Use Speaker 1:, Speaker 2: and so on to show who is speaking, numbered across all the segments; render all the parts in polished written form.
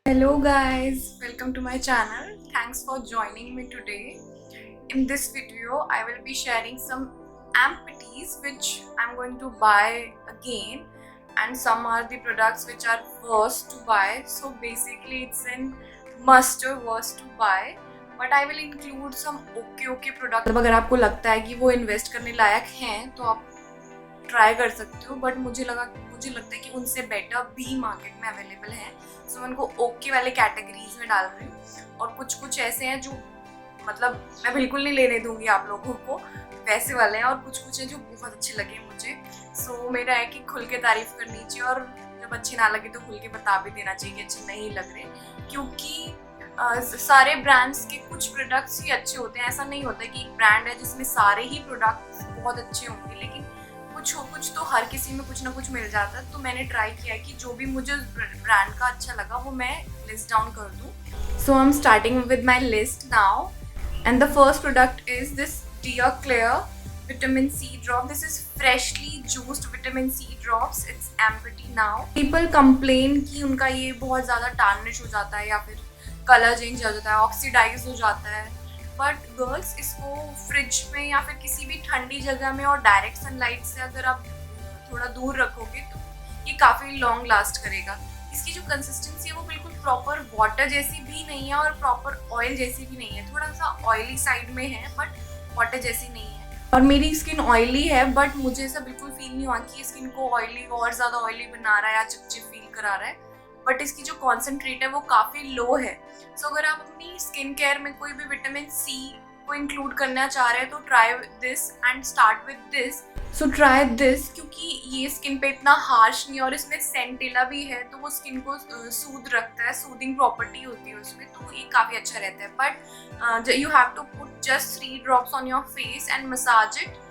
Speaker 1: Hello guys, welcome to my channel. Thanks for joining me today. In this video, I will be sharing some amputees which I'm going to buy again, and some are the products which are worst to buy. So basically it's in must or worst to buy, but I will include some okay products. अगर आपको लगता है कि वो invest करने लायक हैं तो आप ट्राई कर सकते हो, बट मुझे लगता है कि उनसे बेटर भी मार्केट में अवेलेबल है. सो मैं उनको ओके वाले कैटेगरीज में डाल रही हूँ, और कुछ ऐसे हैं जो मतलब मैं बिल्कुल नहीं लेने दूंगी आप लोगों को, वैसे वाले हैं, और कुछ हैं जो बहुत अच्छे लगे मुझे. सो मेरा है कि खुल के तारीफ करनी चाहिए, और जब अच्छे ना लगे तो खुल के बता भी देना चाहिए कि अच्छे नहीं लग रहे, क्योंकि सारे ब्रांड्स के कुछ प्रोडक्ट्स ही अच्छे होते हैं. ऐसा नहीं होता कि एक ब्रांड है जिसमें सारे ही प्रोडक्ट्स बहुत अच्छे होंगे, लेकिन कुछ तो हर किसी में कुछ ना कुछ मिल जाता है. तो मैंने ट्राई किया कि जो भी मुझे ब्रांड का अच्छा लगा वो मैं लिस्ट डाउन कर दूँ. So I am starting with my list now, and the first product is this Dear Klairs vitamin C drop. This is freshly juiced vitamin C drops. It's empty now. People complain कि उनका ये बहुत ज़्यादा tarnish हो जाता है या फिर कलर चेंज हो जाता है, ऑक्सीडाइज हो जाता है. बट गर्ल्स, इसको फ्रिज में या फिर किसी भी ठंडी जगह में और डायरेक्ट सनलाइट से अगर आप थोड़ा दूर रखोगे तो ये काफ़ी लॉन्ग लास्ट करेगा. इसकी जो कंसिस्टेंसी है वो बिल्कुल प्रॉपर वाटर जैसी भी नहीं है और प्रॉपर ऑयल जैसी भी नहीं है. थोड़ा सा ऑयली साइड में है बट वाटर जैसी नहीं है. और मेरी स्किन ऑयली है, बट मुझे ऐसा बिल्कुल फील नहीं हुआ कि स्किन को ऑयली और ज़्यादा ऑयली बना रहा है या चिपचिप फील करा रहा है. बट इसकी जो कॉन्सेंट्रेट है वो काफ़ी लो है. सो अगर आप अपनी स्किन केयर में कोई भी विटामिन सी को इंक्लूड करना चाह रहे हैं तो try this and start with this. So try this, क्योंकि ये स्किन पे इतना हार्श नहीं है और इसमें सेंटेला भी है, तो वो स्किन को सूद रखता है, सूदिंग प्रॉपर्टी होती है उसमें, तो ये काफ़ी अच्छा रहता है. But you have to put just 3 drops on your face and massage it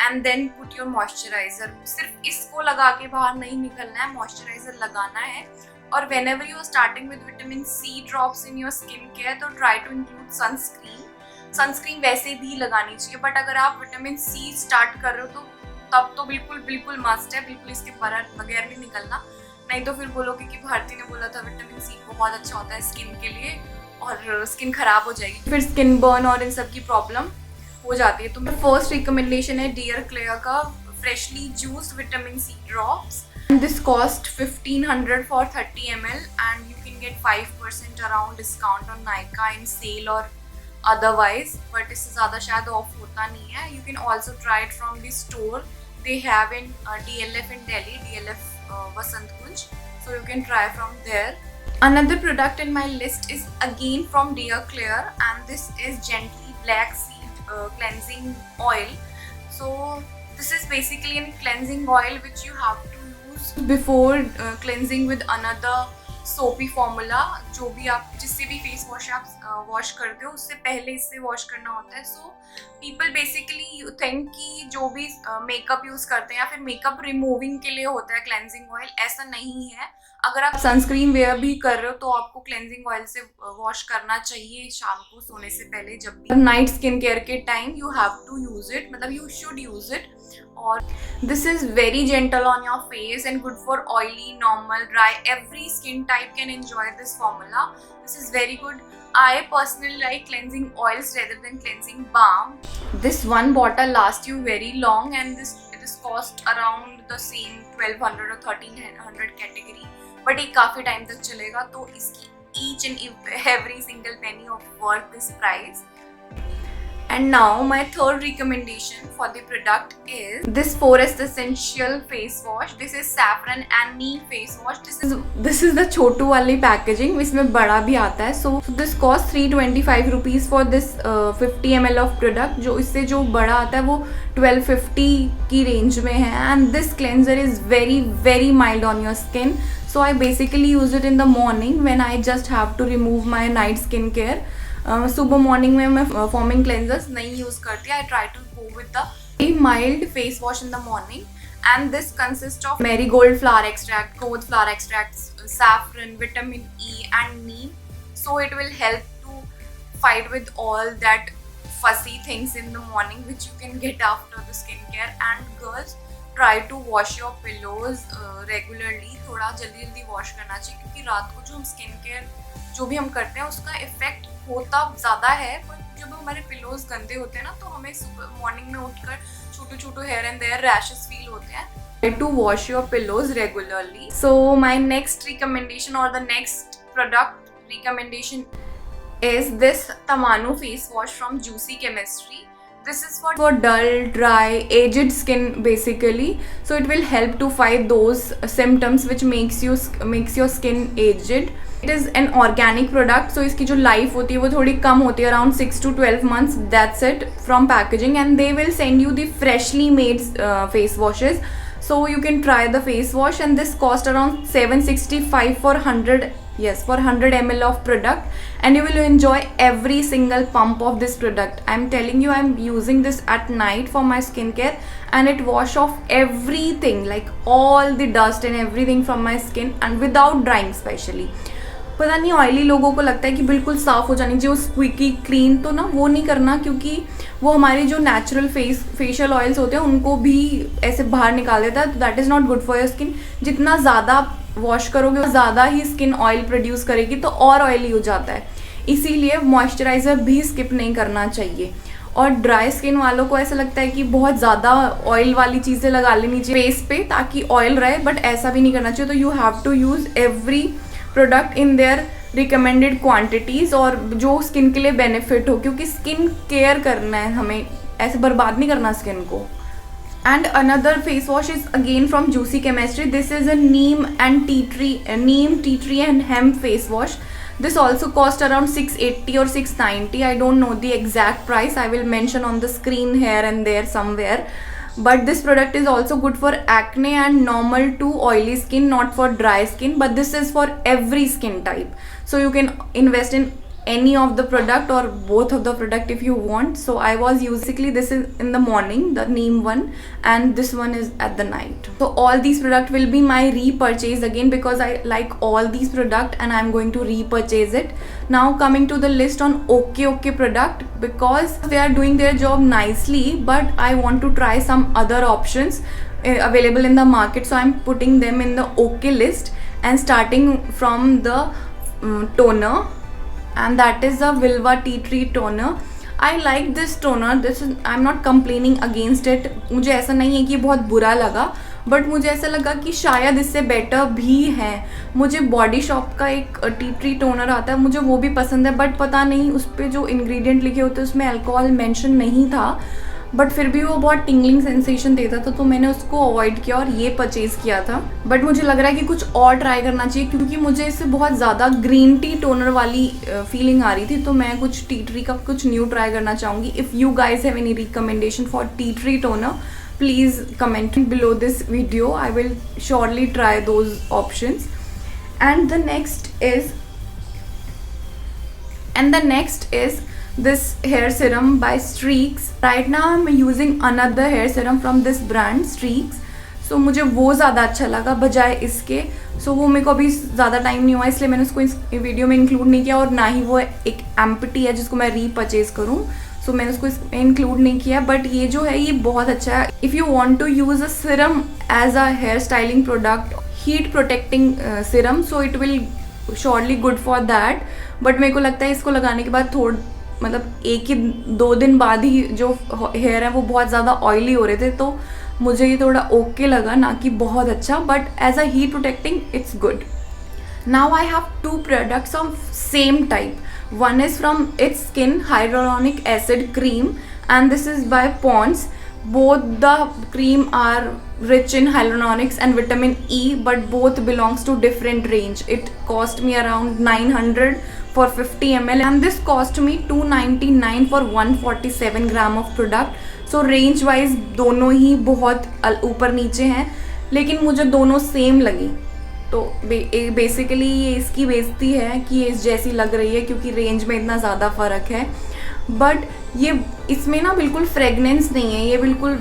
Speaker 1: and then put your moisturiser. सिर्फ इसको लगा के बाहर नहीं निकलना है, मॉइस्चराइजर लगाना है. और whenever you are starting with vitamin C drops in your skin care, तो try to include sunscreen. Sunscreen वैसे भी लगानी चाहिए, बट अगर आप विटामिन सी स्टार्ट कर रहे हो तो तब तो बिल्कुल मस्ट है, बिल्कुल इसके बगैर नहीं निकलना. नहीं तो फिर बोलोगे कि भारती ने बोला था विटामिन सी बहुत अच्छा होता है स्किन के लिए और स्किन खराब हो जाएगी, फिर स्किन बर्न और इन सब की प्रॉब्लम हो जाती है. तो मेरा फर्स्ट रिकमेंडेशन है डियर क्लेयर का freshly juiced vitamin C drops. This cost 1500 for 30 ml and you can get 5% around discount on Nykaa in sale or otherwise, but इससे ज़्यादा शायद ऑफ होता नहीं है. You can also try it from the store they have in DLF in Delhi, DLF Vasant Kunj, so you can try from there. Another product in my list is again from Dear Clear, and this is Gently Black Seed cleansing oil. So this is basically a cleansing oil which you have to before cleansing with another सोपी formula. जो भी आप जिससे भी face wash आप wash करते हो उससे पहले इससे वॉश करना होता है. सो पीपल बेसिकली थिंक कि जो भी मेकअप यूज़ करते हैं या फिर मेकअप रिमूविंग के लिए होता है क्लेंजिंग ऑयल, ऐसा नहीं है. अगर आप सनस्क्रीन वेयर भी कर रहे हो तो आपको क्लेंजिंग ऑयल से वॉश करना चाहिए शाम को सोने से पहले. जब भी नाइट स्किन केयर के time you have to use it, मतलब यू शुड यूज़ इट. और this is very gentle on your face and good for oily, normal, dry, every skin type can enjoy this formula. This is very good. I personally like cleansing oils rather than cleansing balm. This one bottle lasts you very long, and this cost around the same 1200 or 1300 category, but ये काफ़ी time तक चलेगा. तो इसकी each and every single penny of worth this price. And now my third recommendation for the product is this Forest Essential face wash. This is saffron and neem face wash. This is the छोटू वाली packaging, इसमें बड़ा भी आता है. So this cost 325 rupees for this 50 ml of product. जो इससे जो बड़ा आता है वो 1250 की रेंज में है. And this cleanser is very mild on your skin. So I basically use it in the morning when I just have to remove my night skin care. सुबह मॉर्निंग में मैं फॉर्मिंग क्लेंजर्स नहीं use करती. I try to go with the mild face wash in the morning, and this consist of marigold flower extract, कोद flower extract, saffron, vitamin E and neem. So it will help to fight with all that fuzzy things in the morning which you can get after the skincare. And girls, try to wash your pillows regularly. थोड़ा जल्दी जल्दी wash करना चाहिए क्योंकि रात को जो हम स्किन केयर जो भी हम करते हैं उसका इफेक्ट होता ज़्यादा है, बट जब हमारे पिलोज गंदे होते हैं ना तो हमें सुबह मॉर्निंग में उठकर छोटे छोटे here and there rashes feel होते हैं। To wash your pillows regularly. So my next recommendation or the next product recommendation is this Tamanu face wash from Juicy Chemistry. This is for dull, dry, aged skin basically. So it will help to fight those symptoms which makes your skin aged. It is an organic product, so इसकी जो life होती है वो थोड़ी कम होती है, around 6 to 12 months. That's it from packaging, and they will send you the freshly made face washes. So you can try the face wash, and this cost around 765 for 100 ml of product, and you will enjoy every single pump of this product. I'm telling you, I'm using this at night for my skincare, and it wash off everything, like all the dust and everything from my skin, and without drying especially. पता नहीं oily लोगों को लगता है कि बिल्कुल साफ़ हो जानी चाहिए, स्क्विकी क्लीन, तो ना वो नहीं करना, क्योंकि वो हमारी जो नेचुरल फेशियल ऑयल्स होते हैं उनको भी ऐसे बाहर निकाल देता है, तो that is not good for your skin. जितना ज़्यादा वॉश करोगे ज़्यादा ही स्किन ऑयल प्रोड्यूस करेगी, तो और ऑयली हो जाता है. इसीलिए मॉइस्चराइज़र भी स्किप नहीं करना चाहिए. और ड्राई स्किन वालों को ऐसा लगता है कि बहुत ज़्यादा ऑयल वाली चीज़ें लगा लेनी चाहिए फेस पे ताकि ऑयल रहे, बट ऐसा भी नहीं करना चाहिए. तो you have to use every product in their recommended quantities, और जो स्किन के लिए बेनिफिट हो, क्योंकि स्किन केयर करना है हमें, ऐसे बर्बाद नहीं करना स्किन को. And another face wash is again from juicy chemistry. This is a Neem tea tree and hemp face wash. This also cost around 680 or 690. I don't know the exact price. I will mention on the screen here and there somewhere. But this product is also good for acne and normal to oily skin, not for dry skin. But this is for every skin type. So you can invest in any of the product or both of the product if you want. So I was basically, this is in the morning, the neem one, and this one is at the night. So all these product will be my repurchase again, because I like all these product and I'm going to repurchase it. Now coming to the list on OK product, because they are doing their job nicely, but I want to try some other options available in the market, so I'm putting them in the OK list, and starting from the toner, and that is the Vilva Tea Tree Toner. I like this toner. This is, I'm not complaining against it. मुझे ऐसा नहीं है कि बहुत बुरा लगा, but मुझे ऐसा लगा कि शायद इससे बेटर भी है. मुझे बॉडी शॉप का एक टी ट्री टोनर आता है, मुझे वो भी पसंद है, बट पता नहीं उस पर जो इंग्रेडिएंट लिखे होते हैं उसमें अल्कोहल मेंशन नहीं था, बट फिर भी वो बहुत टिंगलिंग सेंसेशन देता था, तो मैंने उसको अवॉइड किया और ये परचेज़ किया था. बट मुझे लग रहा है कि कुछ और ट्राई करना चाहिए, क्योंकि मुझे इससे बहुत ज़्यादा ग्रीन टी टोनर वाली फीलिंग आ रही थी, तो मैं कुछ टी ट्री का कुछ न्यू ट्राई करना चाहूँगी. If you guys have any recommendation for tea tree toner, please comment below this video. I will surely try those options. And the next is this hair serum by Streaks. Right now I'm using another hair serum from this brand Streaks. So मुझे वो ज़्यादा अच्छा लगा बजाय इसके. So वो मेरे को अभी ज़्यादा टाइम नहीं हुआ, इसलिए मैंने उसको इस वीडियो में इंक्लूड नहीं किया, और ना ही वो एक एम्प्टी है जिसको मैं रीपरचेज करूँ. सो मैंने उसको इसमें इंक्लूड नहीं किया, बट ये जो है ये बहुत अच्छा है. If you want to use a serum as a hair styling product, heat protecting serum, so it will surely good for that. But मेरे को लगता है इसको लगाने के बाद मतलब 1-2 दिन बाद ही जो हेयर है वो बहुत ज़्यादा ऑयली हो रहे थे, तो मुझे ये थोड़ा ओके लगा, ना कि बहुत अच्छा, but as a heat protecting it's good. Now I have 2 products of same type. One is from It's Skin Hyaluronic Acid Cream, and this is by Pond's. Both the cream are rich in hyaluronics and vitamin E, but both belongs to different range. It cost me around 900 for 50 ml, and this cost me 299 for 147 gram of product. So range wise दोनों ही बहुत ऊपर नीचे हैं, लेकिन मुझे दोनों same लगी. तो बेसिकली ये इसकी बेइज्जती है कि ये इस जैसी लग रही है, क्योंकि रेंज में इतना ज़्यादा फ़र्क है. बट ये इसमें ना बिल्कुल फ्रेगनेंस नहीं है, ये बिल्कुल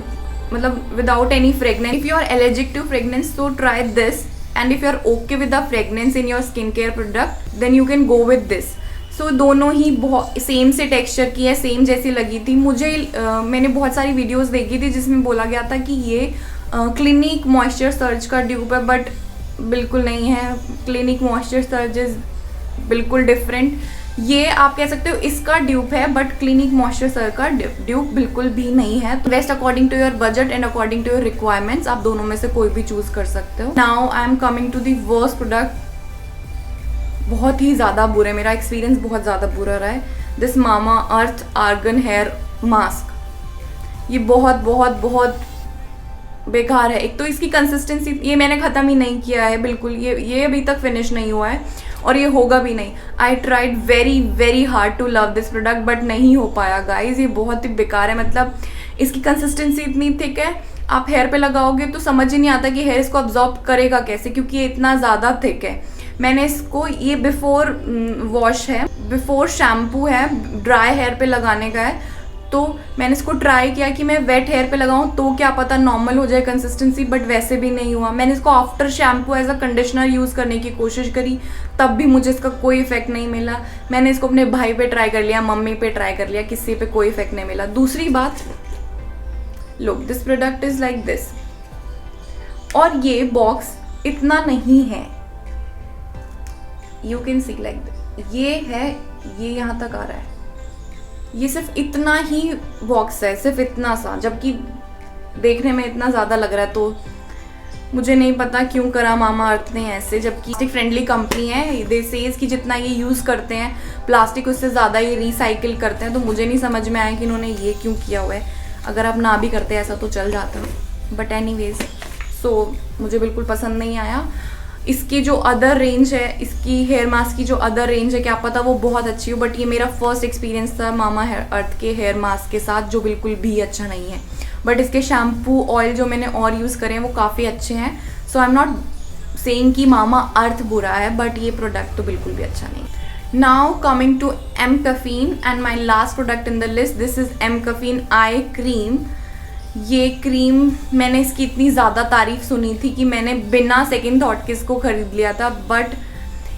Speaker 1: मतलब without any fragrance. If you are allergic to fragrance, so try this, and if you are okay with the fragrance in your skin care product, then you can go with this. So दोनों ही बहुत same से texture की है, same जैसी लगी थी मुझे. मैंने बहुत सारी वीडियोज़ देखी थी जिसमें बोला गया था कि ये क्लिनिक मॉइस्चर सर्ज का ड्यूप है, बट बिल्कुल नहीं है। क्लिनिक मॉइस्चर सर्ज इज बिल्कुल डिफरेंट। ये आप कह सकते हो इसका ड्यूप है, बट क्लिनिक मॉइस्चर सर्ज का ड्यूप बिल्कुल भी नहीं है। Best according to your budget and according to your requirements, आप दोनों में से कोई भी चूज कर सकते हो। Now I am coming to the worst product. बहुत ही ज़्यादा बुरा, मेरा एक्सपीरियंस बहुत ज़्यादा बुरा रहा है। This Mamaearth argan hair mask. ये बहुत बहुत बहुत बेकार है। एक तो इसकी कंसिस्टेंसी, ये मैंने ख़त्म ही नहीं किया है बिल्कुल, ये अभी तक फिनिश नहीं हुआ है और ये होगा भी नहीं। I tried very very hard to love this product, but नहीं हो पाया गाइज। ये बहुत ही बेकार है। मतलब इसकी कंसिस्टेंसी इतनी थिक है, आप हेयर पे लगाओगे तो समझ ही नहीं आता कि हेयर इसको अब्जॉर्ब करेगा कैसे, क्योंकि ये इतना ज़्यादा थिक है। मैंने इसको, ये बिफोर वॉश है, बिफोर शैम्पू है, ड्राई हेयर पे लगाने का है, तो मैंने इसको ट्राई किया कि मैं वेट हेयर पे लगाऊं तो क्या पता नॉर्मल हो जाए कंसिस्टेंसी, बट वैसे भी नहीं हुआ। मैंने इसको after shampoo as a conditioner use करने की कोशिश करी, तब भी मुझे इसका कोई इफेक्ट नहीं मिला। मैंने इसको अपने भाई पे ट्राई कर लिया, मम्मी पे ट्राई कर लिया, किसी पे कोई इफेक्ट नहीं मिला। दूसरी बात, look this product is like this, और ये बॉक्स इतना नहीं है, you can see like this, ये है, ये यहाँ तक आ रहा है, ये सिर्फ इतना ही बॉक्स है, सिर्फ इतना सा, जबकि देखने में इतना ज़्यादा लग रहा है। तो मुझे नहीं पता क्यों करा मामा अर्थ ने ऐसे, जबकि प्लास्टिक फ्रेंडली कंपनी है। दे सेज कि जितना ये यूज़ करते हैं प्लास्टिक, उससे ज़्यादा ये रिसाइकिल करते हैं। तो मुझे नहीं समझ में आया कि इन्होंने ये क्यों किया हुआ है। अगर आप ना भी करते ऐसा तो चल जाता, बट एनीवेज, सो मुझे बिल्कुल पसंद नहीं आया। इसकी जो अदर रेंज है, इसकी हेयर मास्क की जो अदर रेंज है, क्या पता वो बहुत अच्छी हो, बट ये मेरा फर्स्ट एक्सपीरियंस था मामा अर्थ के हेयर मास्क के साथ, जो बिल्कुल भी अच्छा नहीं है। बट इसके शैम्पू ऑयल जो मैंने और यूज़ करे हैं वो काफ़ी अच्छे हैं। सो आई एम नॉट सेइंग कि मामा अर्थ बुरा है, बट ये प्रोडक्ट तो बिल्कुल भी अच्छा नहीं है। Now coming to mCaffeine and my last product in the list, this is mCaffeine eye cream. ये क्रीम, मैंने इसकी इतनी ज़्यादा तारीफ़ सुनी थी कि मैंने बिना सेकंड थॉट के इसको ख़रीद लिया था, बट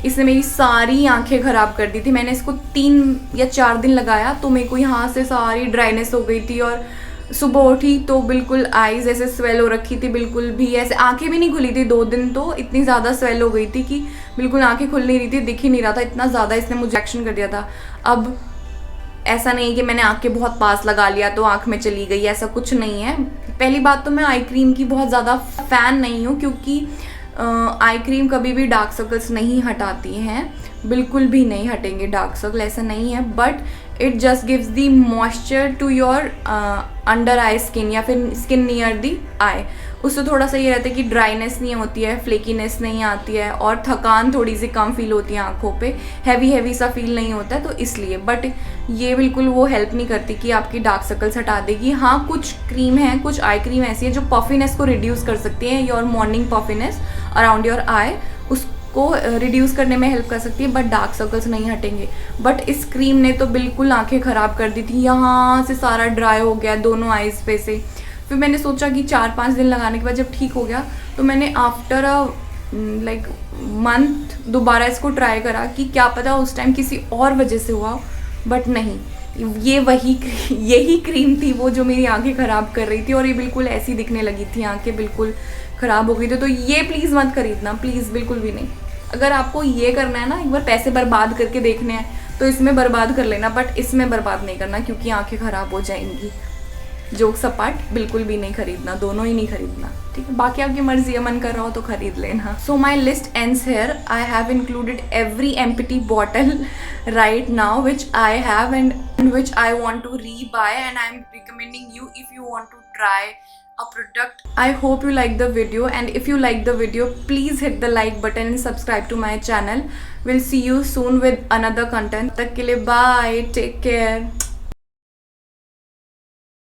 Speaker 1: इसने मेरी सारी आंखें ख़राब कर दी थी। मैंने इसको 3 या 4 दिन लगाया तो मेरे को यहाँ से सारी ड्राइनेस हो गई थी, और सुबह उठी तो बिल्कुल आईज ऐसे स्वेल हो रखी थी, बिल्कुल भी ऐसे आंखें भी नहीं खुली थी 2 दिन, तो इतनी ज़्यादा स्वेल हो गई थी कि बिल्कुल आंखें खुल नहीं रही थी, दिख ही नहीं रहा था, इतना ज़्यादा इसने मुझे एक्शन कर दिया था। अब ऐसा नहीं कि मैंने आँख के बहुत पास लगा लिया तो आँख में चली गई, ऐसा कुछ नहीं है। पहली बात तो मैं आई क्रीम की बहुत ज़्यादा फ़ैन नहीं हूँ, क्योंकि आई क्रीम कभी भी डार्क सर्कल्स नहीं हटाती हैं, बिल्कुल भी नहीं हटेंगे डार्क सर्कल, ऐसा नहीं है। But it just gives the moisture to your under eye skin, या फिर स्किन नियर दी आई। उससे थोड़ा सा ये रहता है कि ड्राइनेस नहीं होती है, फ्लेकीनेस नहीं आती है, और थकान थोड़ी सी कम फील होती है आँखों पे, हैवी सा फील नहीं होता है, तो इसलिए। बट ये बिल्कुल वो हेल्प नहीं करती कि आपकी डार्क सर्कल्स हटा देगी। हाँ, कुछ क्रीम है, कुछ आई क्रीम ऐसी है जो पफिनेस को रिड्यूस कर सकती है, your morning puffiness around your eye, उसको रिड्यूस करने में हेल्प कर सकती है, बट डार्क सर्कल्स नहीं हटेंगे। बट इस क्रीम ने तो बिल्कुल आंखें ख़राब कर दी थी, यहाँ से सारा ड्राई हो गया दोनों आईज पे से। फिर मैंने सोचा कि 4-5 दिन लगाने के बाद जब ठीक हो गया तो मैंने आफ्टर लाइक मंथ दोबारा इसको ट्राई करा कि क्या पता उस टाइम किसी और वजह से हुआ, बट नहीं, ये यही क्रीम थी वो जो मेरी आंखें ख़राब कर रही थी, और ये बिल्कुल ऐसी दिखने लगी थी, आंखें बिल्कुल ख़राब हो गई थी। तो ये प्लीज़ मत खरीदना, प्लीज़, बिल्कुल भी नहीं। अगर आपको ये करना है ना, एक बार पैसे बर्बाद करके देखने हैं तो इसमें बर्बाद कर लेना, बट इसमें बर्बाद नहीं करना, क्योंकि आंखें ख़राब हो जाएंगी। जोक्स अपार्ट, बिल्कुल भी नहीं खरीदना, दोनों ही नहीं खरीदना, ठीक है। बाकी आपकी मर्जी है, मन कर रहा हो तो खरीद लेना। So my list ends here. I have included every empty bottle right now which I have and which I want to re-buy, and I'm recommending you if you want to try a product. I hope you like the video, and if you like the video, please hit the like button and subscribe to my channel. We'll see you soon with another content. Tak ke liye, bye, take care.